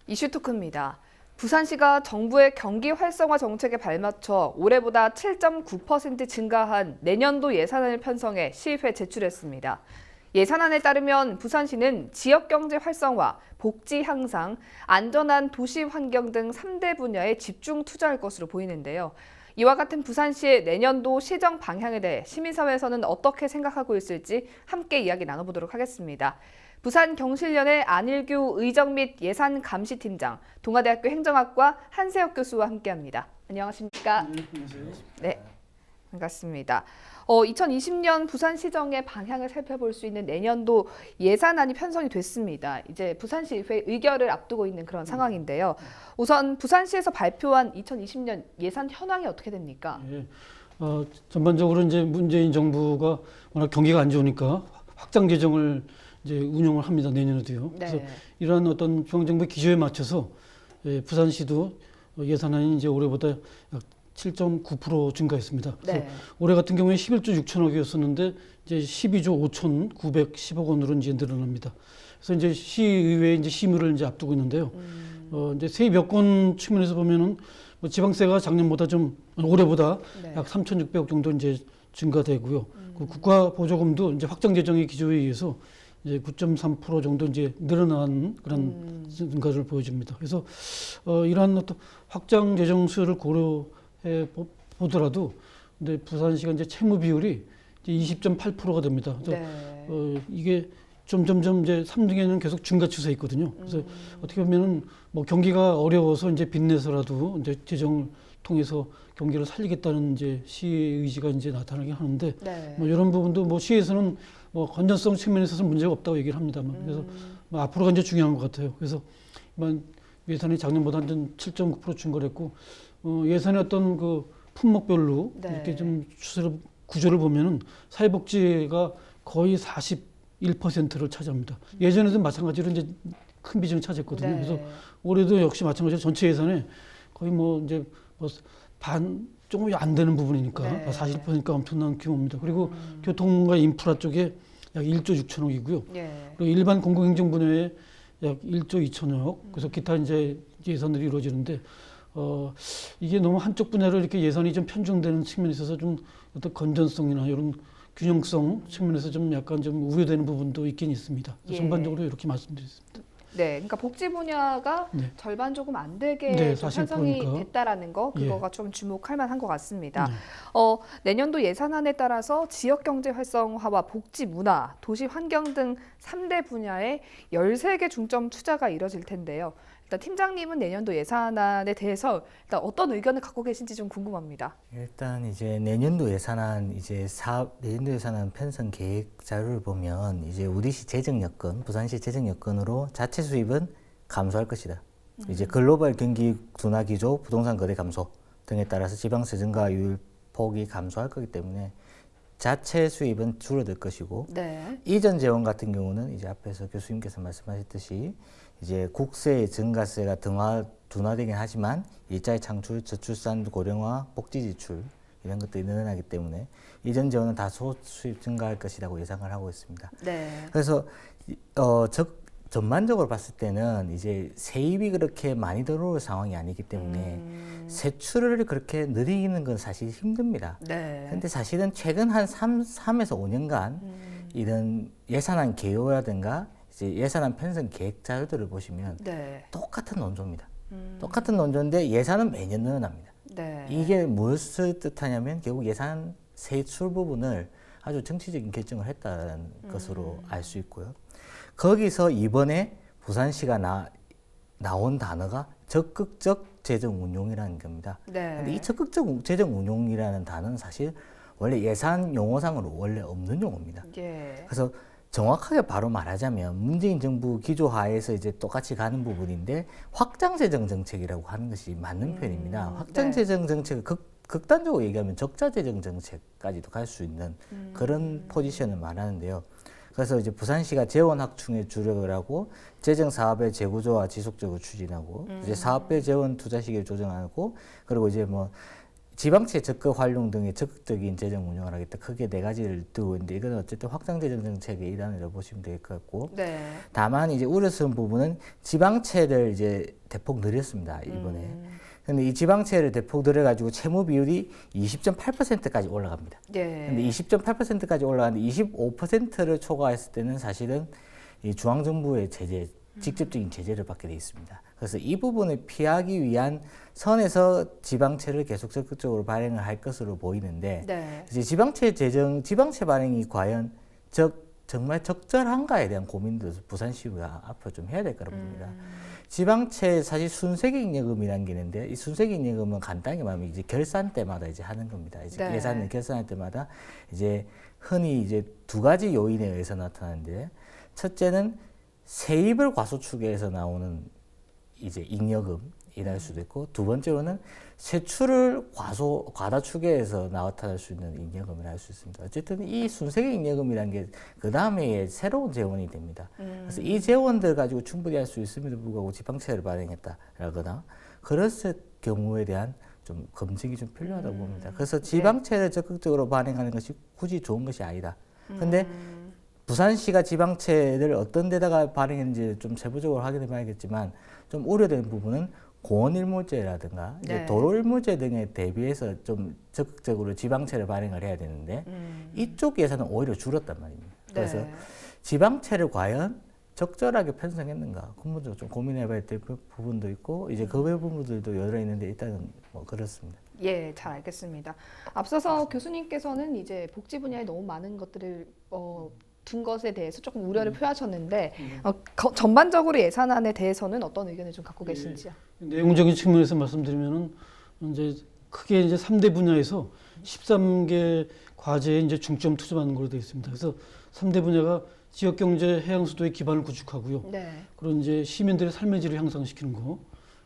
이슈 토크입니다. 부산시가 정부의 경기 활성화 정책에 발맞춰 올해보다 7.9% 증가한 내년도 예산안을 편성해 시의회에 제출했습니다. 예산안에 따르면 부산시는 지역경제 활성화, 복지 향상, 안전한 도시 환경 등 3대 분야에 집중 투자할 것으로 보이는데요. 이와 같은 부산시의 내년도 시정 방향에 대해 시민사회에서는 어떻게 생각하고 있을지 함께 이야기 나눠보도록 하겠습니다. 부산경실련의 안일규 의정 및 예산감시팀장, 동아대학교 행정학과 한세혁 교수와 함께합니다. 안녕하십니까? 네, 반갑습니다. 2020년 부산시정의 방향을 살펴볼 수 있는 내년도 예산안이 편성이 됐습니다. 이제 부산시의회 의결을 앞두고 있는 그런 상황인데요. 우선 부산시에서 발표한 2020년 예산 현황이 어떻게 됩니까? 예, 전반적으로 이제 문재인 정부가 워낙 경기가 안 좋으니까 확장 재정을 이제 운영을 합니다. 내년에도요. 네. 그래서 이러한 어떤 중앙정부의 기조에 맞춰서 예산안이 이제 올해보다 약 7.9% 증가했습니다. 그래서 네. 올해 같은 경우에 11조 6천억이었었는데 이제 12조 5,910억 원으로 이제 늘어납니다. 그래서 이제 시의회 이제 심의를 이제 앞두고 있는데요. 이제 세입 여건 측면에서 보면은 뭐 지방세가 작년보다 좀 올해보다 네. 약 3,600억 정도 이제 증가되고요. 그 국가 보조금도 이제 확장 재정의 기조에 의해서 이제 9.3% 정도 이제 늘어난 그런 증가를 보여줍니다. 그래서 이러한 어떤 확장 재정 수요를 고려해 보더라도 근데 부산시가 이제 채무 비율이 이제 20.8%가 됩니다. 그래서 네. 이게 점점점 이제 3등에는 계속 증가 추세에 있거든요. 그래서 어떻게 보면은 뭐 경기가 어려워서 이제 빚내서라도 이제 재정을 통해서 경기를 살리겠다는 이제 시의 의지가 이제 나타나긴 하는데 네. 뭐 이런 부분도 뭐 시에서는 뭐 건전성 측면에 있어서는 문제가 없다고 얘기를 합니다만 그래서 뭐 앞으로가 이제 중요한 것 같아요. 그래서 이번 예산이 작년보다 한 7.9% 증가했고 예산의 어떤 그 품목별로 네. 이렇게 좀 구조를 보면은 사회복지가 거의 41%를 차지합니다. 예전에도 마찬가지로 이제 큰 비중을 차지했거든요. 네. 그래서 올해도 역시 마찬가지로 전체 예산에 거의 뭐 이제 뭐 반 조금 안 되는 부분이니까 네. 40%니까 엄청난 규모입니다. 그리고 교통과 인프라 쪽에 약 1조 6천억이고요. 예. 그리고 일반 공공행정 분야에 약 1조 2천억. 그래서 기타 이제 예산들이 이루어지는데 이게 너무 한쪽 분야로 이렇게 예산이 좀 편중되는 측면에 있어서 좀 어떤 건전성이나 이런 균형성 측면에서 좀 약간 좀 우려되는 부분도 있긴 있습니다. 예. 전반적으로 이렇게 말씀드렸습니다. 네, 그러니까 복지 분야가 네. 절반 조금 안 되게 네, 좀 40% 편성이 니까. 됐다라는 거, 예. 그거가 좀 주목할 만한 것 같습니다. 네. 내년도 예산안에 따라서 지역 경제 활성화와 복지 문화, 도시 환경 등 3대 분야에 13개 중점 투자가 이뤄질 텐데요. 일단 팀장님은 내년도 예산안에 대해서 일단 어떤 의견을 갖고 계신지 좀 궁금합니다. 일단 이제 내년도 예산안 내년도 예산안 편성 계획 자료를 보면 이제 우리시 재정 여건, 부산시 재정 여건으로 자체 수입은 감소할 것이다. 이제 글로벌 경기 둔화 기조, 부동산 거래 감소 등에 따라서 지방세 증가율 폭이 감소할 거기 때문에 자체 수입은 줄어들 것이고 네. 이전 재원 같은 경우는 이제 앞에서 교수님께서 말씀하셨듯이 이제 국세, 증가세가 둔화되긴 하지만 일자리 창출, 저출산 고령화, 복지 지출 이런 것들이 늘어나기 때문에 이전 재원은 다소 수입 증가할 것이라고 예상을 하고 있습니다. 네. 그래서 전반적으로 봤을 때는 이제 세입이 그렇게 많이 들어올 상황이 아니기 때문에 세출을 그렇게 늘리는 건 사실 힘듭니다. 네. 근데 사실은 최근 한 3에서 5년간 이런 예산안 개요라든가 이제 예산안 편성 계획 자료들을 보시면 네. 똑같은 논조입니다. 똑같은 논조인데 예산은 매년 늘어납니다. 네. 이게 무엇을 뜻하냐면 결국 예산 세출 부분을 아주 정치적인 결정을 했다는 것으로 알 수 있고요. 거기서 이번에 부산시가 나온 단어가 적극적 재정 운용이라는 겁니다. 네. 근데 이 적극적 재정 운용이라는 단어는 사실 원래 예산 용어상으로 원래 없는 용어입니다. 예. 그래서 정확하게 바로 말하자면 문재인 정부 기조하에서 이제 똑같이 가는 부분인데 확장재정 정책이라고 하는 것이 맞는 표현입니다. 확장재정 정책을 극단적으로 얘기하면 적자재정 정책까지도 갈 수 있는 그런 포지션을 말하는데요. 그래서 이제 부산시가 재원 확충에 주력을 하고 재정 사업의 재구조화 지속적으로 추진하고 이제 사업별 재원 투자 시기를 조정하고 그리고 이제 뭐 지방채 적극 활용 등의 적극적인 재정 운영을 하겠다. 크게 네 가지를 두고 있는데 이건 어쨌든 확장 재정 정책의 일환이라고 보시면 될 것 같고. 네. 다만 이제 우려스러운 부분은 지방채를 이제 대폭 늘렸습니다. 이번에. 근데 이 지방채를 대폭 늘려가지고 채무 비율이 20.8%까지 올라갑니다. 예. 근데 20.8%까지 올라가는데 25%를 초과했을 때는 사실은 이 중앙정부의 제재, 직접적인 제재를 받게 돼 있습니다. 그래서 이 부분을 피하기 위한 선에서 지방채를 계속 적극적으로 발행을 할 것으로 보이는데 네. 이제 지방채 발행이 과연 정말 적절한가에 대한 고민도 부산시가 앞으로 좀 해야 될 거라고 봅니다. 지방채 사실 순세기잉여금이라는 게 있는데 이 순세기잉여금은 간단히 말하면 이제 결산 때마다 이제 하는 겁니다. 이제 네. 예산을 결산할 때마다 이제 흔히 이제 두 가지 요인에 의해서 나타나는데 첫째는 세입을 과소축해서 나오는 이제 잉여금이랄 수도 있고 두 번째로는 세출을 과다 추계해서 나타날 수 있는 잉여금이라 할 수 있습니다. 어쨌든 이 순세계 잉여금이라는 게 그 다음에 새로운 재원이 됩니다. 그래서 이 재원들 가지고 충분히 할 수 있음에도 불구하고 지방채를 발행했다라거나 그랬을 경우에 대한 좀 검증이 좀 필요하다고 봅니다. 그래서 지방채를 적극적으로 발행하는 것이 굳이 좋은 것이 아니다. 근데 부산시가 지방채를 어떤 데다가 발행했는지 좀 세부적으로 확인해 봐야겠지만 좀 우려되는 부분은 공원일몰제라든가 이제 네. 도로일몰제 등에 대비해서 좀 적극적으로 지방채를 발행을 해야 되는데 이쪽 예산은 오히려 줄었단 말입니다. 그래서 네. 지방채를 과연 적절하게 편성했는가 근본적으로 좀 고민해봐야 될 부분도 있고 이제 그 외 부분들도 여러 있는데 일단은 뭐 그렇습니다. 예, 잘 알겠습니다. 앞서서 교수님께서는 이제 복지 분야에 너무 많은 것들을 둔 것에 대해서 조금 우려를 표하셨는데 전반적으로 예산안에 대해서는 어떤 의견을 좀 갖고 계신지요? 내용적인 측면에서 말씀드리면은 이제 크게 이제 3대 분야에서 13개 과제에 이제 중점 투자하는 걸로 되어 있습니다. 그래서 3대 분야가 지역 경제 해양 수도의 기반을 구축하고요. 네. 그리고 이제 시민들의 삶의 질을 향상시키는 거.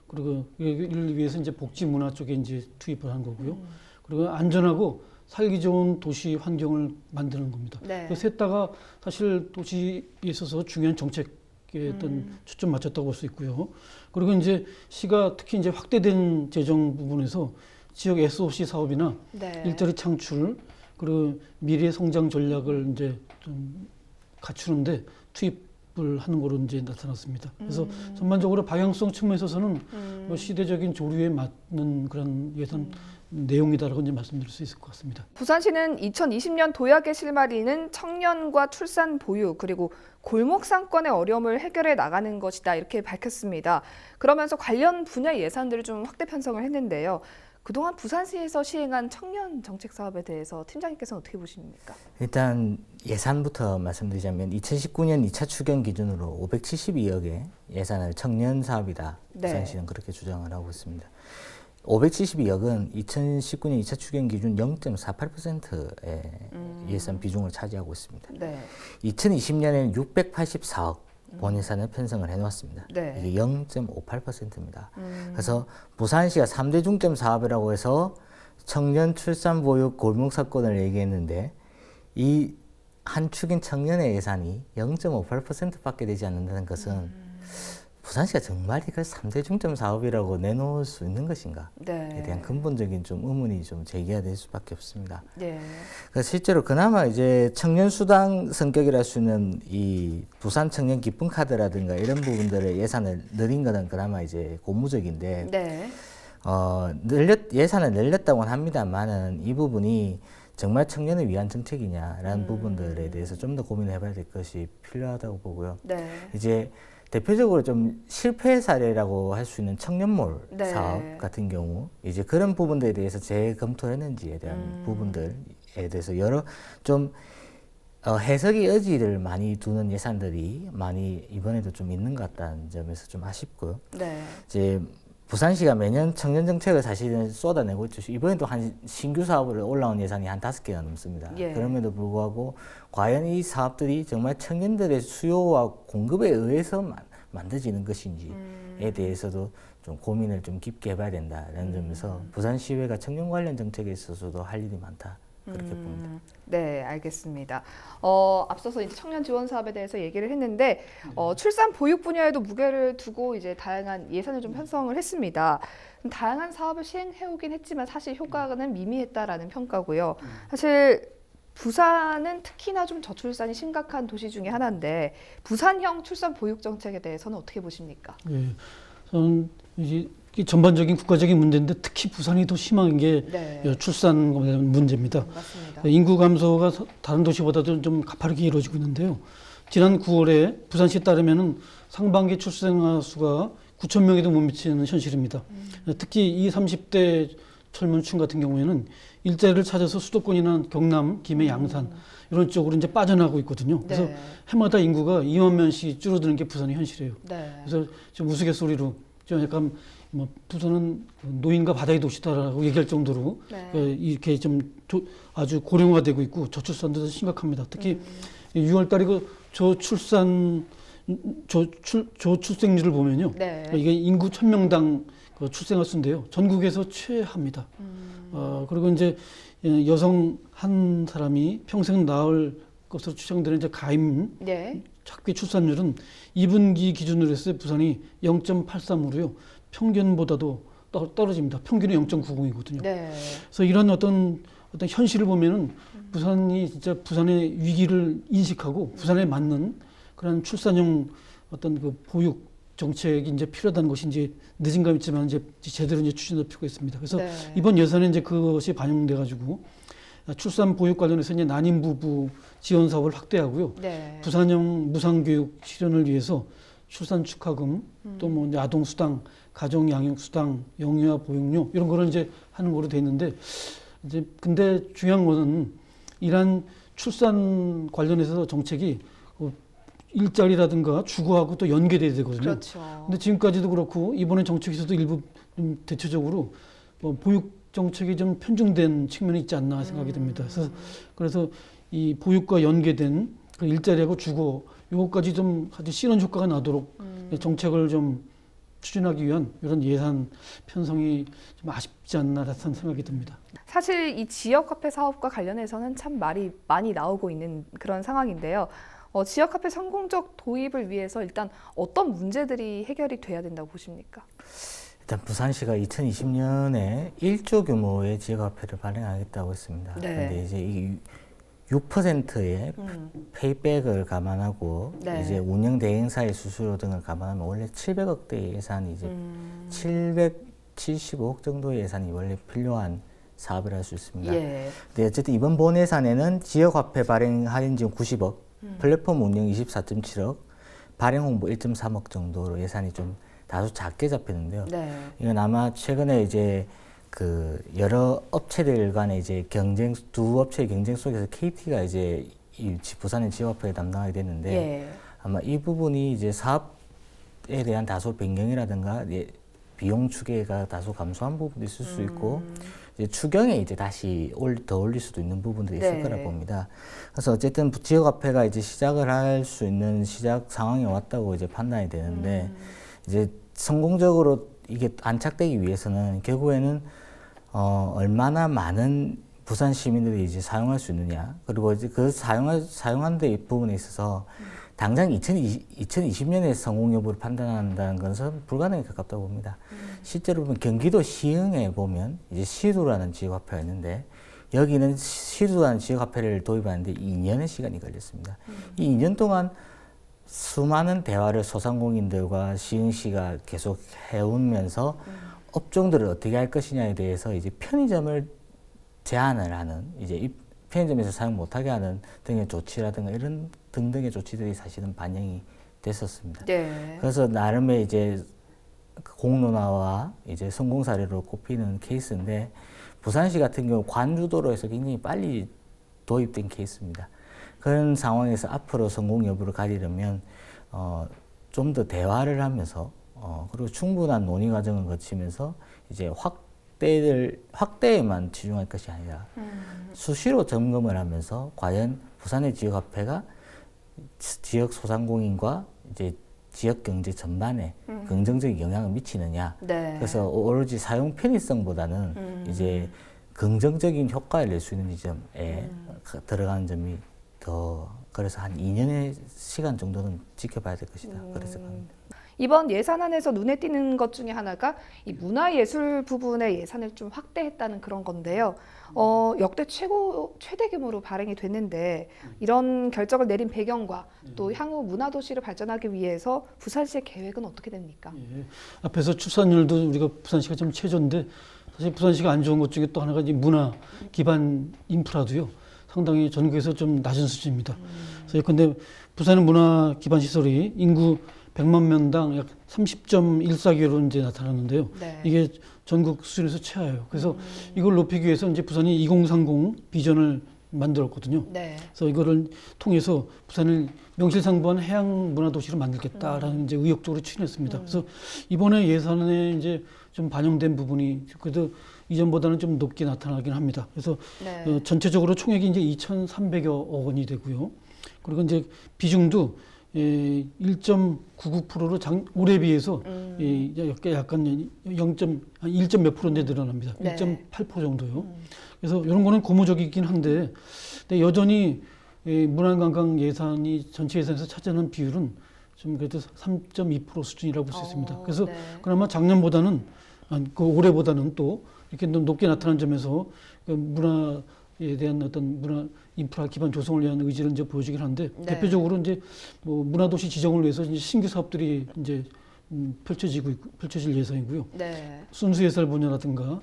그리고 이를 위해서 이제 복지 문화 쪽에 이제 투입을 한 거고요. 그리고 안전하고 살기 좋은 도시 환경을 만드는 겁니다. 네. 셋 다가 사실 도시에 있어서 중요한 정책에 어떤 초점 맞췄다고 볼 수 있고요. 그리고 이제 시가 특히 이제 확대된 재정 부분에서 지역 SOC 사업이나 네. 일자리 창출 그리고 미래 성장 전략을 이제 좀 갖추는데 투입을 하는 거로 이제 나타났습니다. 그래서 전반적으로 방향성 측면에 있어서는 뭐 시대적인 조류에 맞는 그런 예산 내용이다라고 이제 말씀드릴 수 있을 것 같습니다. 부산시는 2020년 도약의 실마리는 청년과 출산 보유 그리고 골목 상권의 어려움을 해결해 나가는 것이다 이렇게 밝혔습니다. 그러면서 관련 분야 예산들을 좀 확대 편성을 했는데요. 그동안 부산시에서 시행한 청년 정책 사업에 대해서 팀장님께서는 어떻게 보십니까? 일단 예산부터 말씀드리자면 2019년 2차 추경 기준으로 572억의 예산을 청년 사업이다. 네. 부산시는 그렇게 주장을 하고 있습니다. 572억은 2019년 2차 추경 기준 0.48%의 예산 비중을 차지하고 있습니다. 네. 2020년에는 684억 본 예산을 편성을 해놓았습니다. 네. 이게 0.58%입니다. 그래서 부산시가 3대 중점 사업이라고 해서 청년 출산 보육 골목 사건을 얘기했는데 이 한 축인 청년의 예산이 0.58%밖에 되지 않는다는 것은 부산시가 정말 이걸 3대 중점 사업이라고 내놓을 수 있는 것인가에 네. 대한 근본적인 좀 의문이 좀 제기가 될 수밖에 없습니다. 네. 그래서 실제로 그나마 이제 청년 수당 성격이라 할 수 있는 이 부산 청년 기쁨 카드라든가 이런 부분들의 예산을 늘린 거는 그나마 이제 고무적인데 네. 예산을 늘렸다고는 합니다만은 이 부분이 정말 청년을 위한 정책이냐라는 부분들에 대해서 좀 더 고민을 해봐야 될 것이 필요하다고 보고요. 네. 이제 대표적으로 좀 실패 사례라고 할 수 있는 청년몰 네. 사업 같은 경우 이제 그런 부분들에 대해서 재검토를 했는지에 대한 부분들에 대해서 여러 좀 해석의 여지를 많이 두는 예산들이 많이 이번에도 좀 있는 것 같다는 점에서 좀 아쉽고요. 네. 이제 부산시가 매년 청년 정책을 사실은 쏟아내고 있죠. 이번에도 한 신규 사업으로 올라온 예산이 한 5개가 넘습니다. 예. 그럼에도 불구하고 과연 이 사업들이 정말 청년들의 수요와 공급에 의해서 만들어지는 것인지에 대해서도 좀 고민을 좀 깊게 해봐야 된다는 점에서 부산시의회가 청년 관련 정책에 있어서도 할 일이 많다. 그렇게 봅니다. 네, 알겠습니다. 앞서서 이제 청년 지원 사업에 대해서 얘기를 했는데 출산 보육 분야에도 무게를 두고 이제 다양한 예산을 좀 편성을 했습니다. 다양한 사업을 시행해 오긴 했지만 사실 효과는 미미했다라는 평가고요. 사실 부산은 특히나 좀 저출산이 심각한 도시 중에 하나인데 부산형 출산 보육 정책에 대해서는 어떻게 보십니까? 예, 저는 이제 이 전반적인 국가적인 문제인데 특히 부산이 더 심한 게 네, 출산 문제입니다. 맞습니다. 인구 감소가 다른 도시보다도 좀 가파르게 이루어지고 있는데요. 지난 9월에 부산시에 따르면은 상반기 출생아 수가 9천 명에도 못 미치는 현실입니다. 특히 20, 30대 젊은층 같은 경우에는 일자리를 찾아서 수도권이나 경남, 김해, 양산 이런 쪽으로 이제 빠져나가고 있거든요. 그래서 네. 해마다 인구가 2만 명씩 줄어드는 게 부산의 현실이에요. 네. 그래서 좀 우스갯소리로 좀 약간 뭐 부산은 노인과 바다의 도시다라고 얘기할 정도로 네. 이렇게 좀 아주 고령화되고 있고 저출산도 심각합니다. 특히 6월 달에 그 저출생률을 보면요. 네. 이게 인구 1000명당 그 출생아 수인데요. 전국에서 최하입니다. 그리고 이제 여성 한 사람이 평생 낳을 것으로 추정되는 이제 가임 네. 착비 출산율은 2분기 기준으로 했을 때 부산이 0.83으로요. 평균보다도 떨어집니다. 평균은 0.90이거든요. 네. 그래서 이런 어떤 현실을 보면은 부산이 진짜 부산의 위기를 인식하고 부산에 맞는 그런 출산형 어떤 그 보육 정책이 이제 필요하다는 것이 이제 늦은 감 있지만 이제 제대로 이제 추진될 필요가 있습니다. 그래서 네. 이번 예산에 이제 그것이 반영돼 가지고 출산 보육 관련해서 이제 난임 부부 지원 사업을 확대하고요. 네. 부산형 무상교육 실현을 위해서 출산 축하금 또 뭐 이제 아동 수당, 가정 양육 수당, 영유아 보육료 이런 거를 이제 하는 거로 돼 있는데 이제 근데 중요한 거는 이러한 출산 관련해서 정책이 일자리라든가 주거하고 또 연계돼야 되거든요. 그렇죠. 근데 지금까지도 그렇고 이번에 정책에서도 일부 대체적으로 보육 정책이 좀 편중된 측면이 있지 않나 생각이 듭니다. 그래서 이 보육과 연계된 그 일자리하고 주거 이것까지 좀 아주 실현 효과가 나도록 정책을 좀 추진하기 위한 이런 예산 편성이 좀 아쉽지 않나 라는 생각이 듭니다. 사실 이 지역 카페 사업과 관련해서는 참 말이 많이 나오고 있는 그런 상황인데요. 지역 카페 성공적 도입을 위해서 일단 어떤 문제들이 해결이 돼야 된다고 보십니까? 일단 부산시가 2020년에 1조 규모의 지역화폐를 발행하겠다고 했습니다. 네. 그런데 이제 이 6%의 페이백을 감안하고 네. 이제 운영 대행사의 수수료 등을 감안하면 원래 700억대 예산이 이제 775억 정도의 예산이 원래 필요한 사업을 할 수 있습니다. 예. 근데 어쨌든 이번 본 예산에는 지역화폐 발행 할인 지원 90억, 플랫폼 운영 24.7억, 발행 홍보 1.3억 정도로 예산이 좀 다소 작게 잡히는데요. 네. 이건 아마 최근에 이제 그 여러 업체들 간의 이제 경쟁, 두 업체의 경쟁 속에서 KT가 이제 이 부산의 지역화폐를 담당하게 됐는데 예. 아마 이 부분이 이제 사업에 대한 다소 변경이라든가 비용 추계가 다소 감소한 부분도 있을 수 있고 이제 추경에 이제 다시 더 올릴 수도 있는 부분들이 있을 네. 거라 봅니다. 그래서 어쨌든 지역화폐가 이제 시작을 할 수 있는 시작 상황에 왔다고 이제 판단이 되는데 이제 성공적으로 이게 안착되기 위해서는 결국에는 얼마나 많은 부산 시민들이 이제 사용할 수 있느냐 그리고 이제 그 사용하는 데 부분에 있어서 당장 2020년에 성공 여부를 판단한다는 것은 불가능에 가깝다고 봅니다. 실제로 보면 경기도 시흥에 보면 이제 시루라는 지역화폐가 있는데 여기는 시루라는 지역화폐를 도입하는데 2년의 시간이 걸렸습니다. 이 2년 동안 수많은 대화를 소상공인들과 시흥시가 계속 해오면서 업종들을 어떻게 할 것이냐에 대해서 이제 편의점을 제한을 하는 이제 이 편의점에서 사용 못하게 하는 등의 조치라든가 이런 등등의 조치들이 사실은 반영이 됐었습니다. 네. 그래서 나름의 이제 공론화와 이제 성공 사례로 꼽히는 케이스인데 부산시 같은 경우 관주도로에서 굉장히 빨리 도입된 케이스입니다. 그런 상황에서 앞으로 성공 여부를 가리려면 좀 더 대화를 하면서 그리고 충분한 논의 과정을 거치면서 이제 확대에만 치중할 것이 아니라 수시로 점검을 하면서 과연 부산의 지역화폐가 지역 소상공인과 이제 지역 경제 전반에 긍정적인 영향을 미치느냐. 네. 그래서 오로지 사용 편의성보다는 이제 긍정적인 효과를 낼 수 있는 지점에 들어가는 점이 더 그래서 한 2년의 시간 정도는 지켜봐야 될 것이다. 그래서 생각합니다. 이번 예산안에서 눈에 띄는 것 중에 하나가 이 문화예술 부분의 예산을 좀 확대했다는 그런 건데요. 역대 최대 규모로 발행이 됐는데 이런 결정을 내린 배경과 또 향후 문화도시를 발전하기 위해서 부산시의 계획은 어떻게 됩니까? 예. 앞에서 출산율도 우리가 부산시가 좀 최저인데 사실 부산시가 안 좋은 것 중에 또 하나가 이제 문화 기반 인프라도요. 상당히 전국에서 좀 낮은 수준입니다. 그래서 예컨대 부산의 문화 기반 시설이 인구 100만 명당 약 30.14개로 이제 나타났는데요. 네. 이게 전국 수준에서 최하예요. 그래서 이걸 높이기 위해서 이제 부산이 2030 비전을 만들었거든요. 네. 그래서 이거를 통해서 부산을 명실상부한 해양 문화 도시로 만들겠다라는 이제 의욕적으로 추진했습니다. 그래서 이번에 예산에 이제 좀 반영된 부분이 그래도 이전보다는 좀 높게 나타나긴 합니다. 그래서 네. 전체적으로 총액이 이제 2,300여 원이 되고요. 그리고 이제 비중도 1.99%로 올해 비해서 약간 1점 몇 프로인데 늘어납니다. 네. 1.8% 정도요. 그래서 이런 거는 고무적이긴 한데 근데 여전히 문화관광 예산이 전체 예산에서 차지하는 비율은 좀 그래도 3.2% 수준이라고 볼 수 있습니다. 그래서 네. 그나마 작년보다는 그 올해보다는 또 이렇게 높게 나타난 점에서 그 문화에 대한 어떤 문화 인프라 기반 조성을 위한 의지를 이제 보여주긴 하는데 네. 대표적으로 이제 뭐 문화도시 지정을 위해서 이제 신규 사업들이 이제 펼쳐질 예상이고요. 네. 순수예산 분야라든가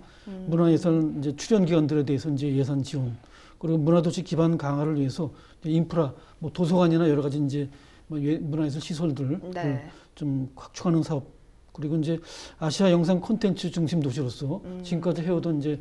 문화예산 이제 출연 기관들에 대해서 이제 예산 지원 그리고 문화도시 기반 강화를 위해서 인프라 뭐 도서관이나 여러 가지 이제 뭐 문화예술 시설들을 네. 좀 확충하는 사업 그리고 이제 아시아 영상 콘텐츠 중심 도시로서 지금까지 해오던 이제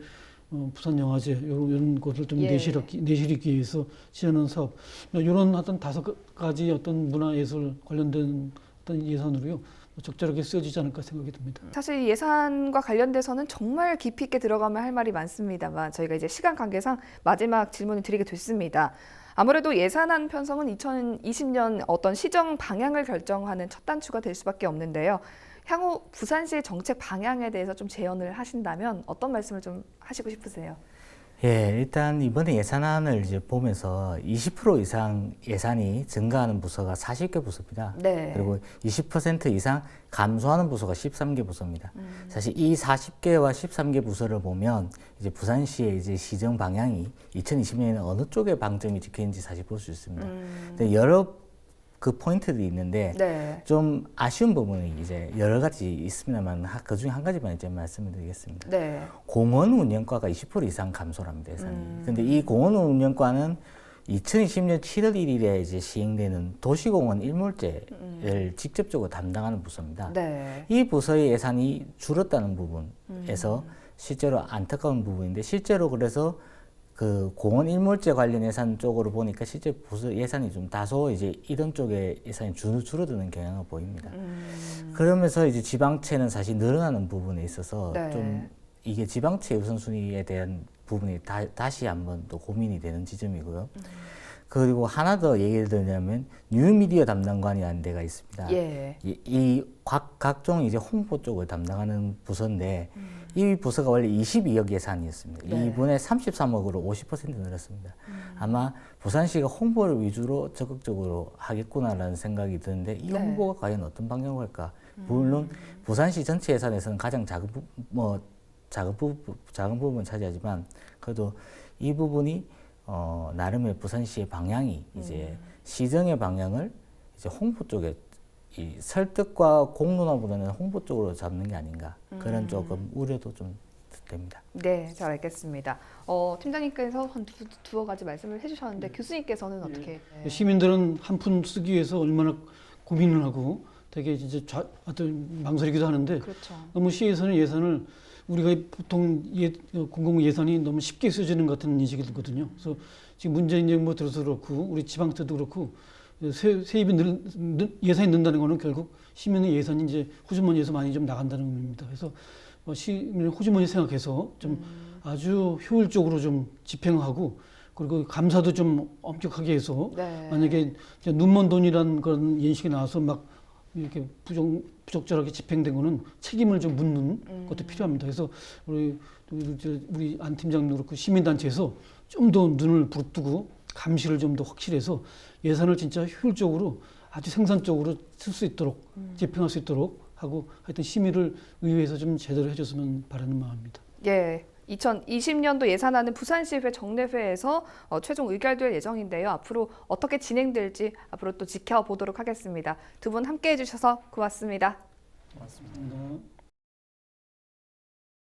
부산 영화제 이런 것을 좀 예. 내실이기 위해서 지원하는 사업 이런 어떤 5가지 어떤 문화예술 관련된 어떤 예산으로요 적절하게 쓰여지지 않을까 생각이 듭니다. 사실 예산과 관련돼서는 정말 깊이 있게 들어가면 할 말이 많습니다만 저희가 이제 시간 관계상 마지막 질문을 드리게 됐습니다. 아무래도 예산안 편성은 2020년 어떤 시정 방향을 결정하는 첫 단추가 될 수밖에 없는데요. 향후 부산시의 정책 방향에 대해서 좀 제언을 하신다면 어떤 말씀을 좀 하시고 싶으세요? 예, 일단 이번에 예산안을 이제 보면서 20% 이상 예산이 증가하는 부서가 40개 부서입니다. 네. 그리고 20% 이상 감소하는 부서가 13개 부서입니다. 사실 이 40개와 13개 부서를 보면 이제 부산시의 이제 시정 방향이 2020년에는 어느 쪽에 방점이 찍혀 있는지 사실 볼 수 있습니다. 근데 여러 그 포인트들이 있는데 네. 좀 아쉬운 부분이 이제 여러 가지 있습니다만 그 중에 한 가지만 이제 말씀을 드리겠습니다. 네. 공원 운영과가 20% 이상 감소랍니다, 예산이. 근데 이 공원 운영과는 2020년 7월 1일에 이제 시행되는 도시공원 일몰제를 직접적으로 담당하는 부서입니다. 네. 이 부서의 예산이 줄었다는 부분에서 실제로 안타까운 부분인데 실제로 그래서 그 공원 일몰제 관련 예산 쪽으로 보니까 실제 부서 예산이 좀 다소 이제 이런 쪽에 예산이 줄어드는 경향을 보입니다. 그러면서 이제 지방채는 사실 늘어나는 부분에 있어서 네. 좀 이게 지방채 우선순위에 대한 부분이 다시 한번 또 고민이 되는 지점이고요. 그리고 하나 더 얘기를 드리냐면 뉴미디어 담당관이라는 데가 있습니다. 예. 이 각종 이제 홍보 쪽을 담당하는 부서인데 이 부서가 원래 22억 예산이었습니다. 네. 이번에 33억으로 50% 늘었습니다. 아마 부산시가 홍보를 위주로 적극적으로 하겠구나라는 생각이 드는데 이 네. 홍보가 과연 어떤 방향으로 할까? 물론 부산시 전체 예산에서는 가장 작은 부분을 차지하지만 그래도 이 부분이 나름의 부산시의 방향이 이제 시정의 방향을 이제 홍보 쪽에 이 설득과 공론화보다는 홍보 쪽으로 잡는 게 아닌가 그런 조금 우려도 좀 됩니다. 네, 잘 알겠습니다. 팀장님께서 한 두어 가지 말씀을 해주셨는데 교수님께서는 어떻게? 네. 시민들은 한 푼 쓰기 위해서 얼마나 고민을 하고 되게 이제 어떤 망설이기도 하는데 그렇죠. 너무 시에서는 예산을 우리가 보통 공공 예산이 너무 쉽게 쓰여지는 것 같은 인식이 들거든요. 그래서 지금 문재인 정부 들어서 그렇고 우리 지방 때도 그렇고 세입이 예산이 는다는 거는 결국 시민의 예산이 이제 호주머니에서 많이 좀 나간다는 의미입니다. 그래서 시민의 호주머니 생각해서 좀 아주 효율적으로 좀 집행하고 그리고 감사도 좀 엄격하게 해서 네. 만약에 눈먼 돈이라는 그런 인식이 나와서 막 이렇게 부적절하게 집행된 거는 책임을 좀 묻는 것도 필요합니다. 그래서 우리 안 팀장도 그렇고 시민단체에서 좀 더 눈을 부릅뜨고 감시를 좀 더 확실해서 예산을 진짜 효율적으로 아주 생산적으로 쓸 수 있도록 집행할 수 있도록 하고 하여튼 심의를 의회에서 좀 제대로 해줬으면 바라는 마음입니다. 예. 2020년도 예산안은 부산시의회 정례회에서 최종 의결될 예정인데요. 앞으로 어떻게 진행될지 앞으로 또 지켜보도록 하겠습니다. 두 분 함께해 주셔서 고맙습니다. 고맙습니다.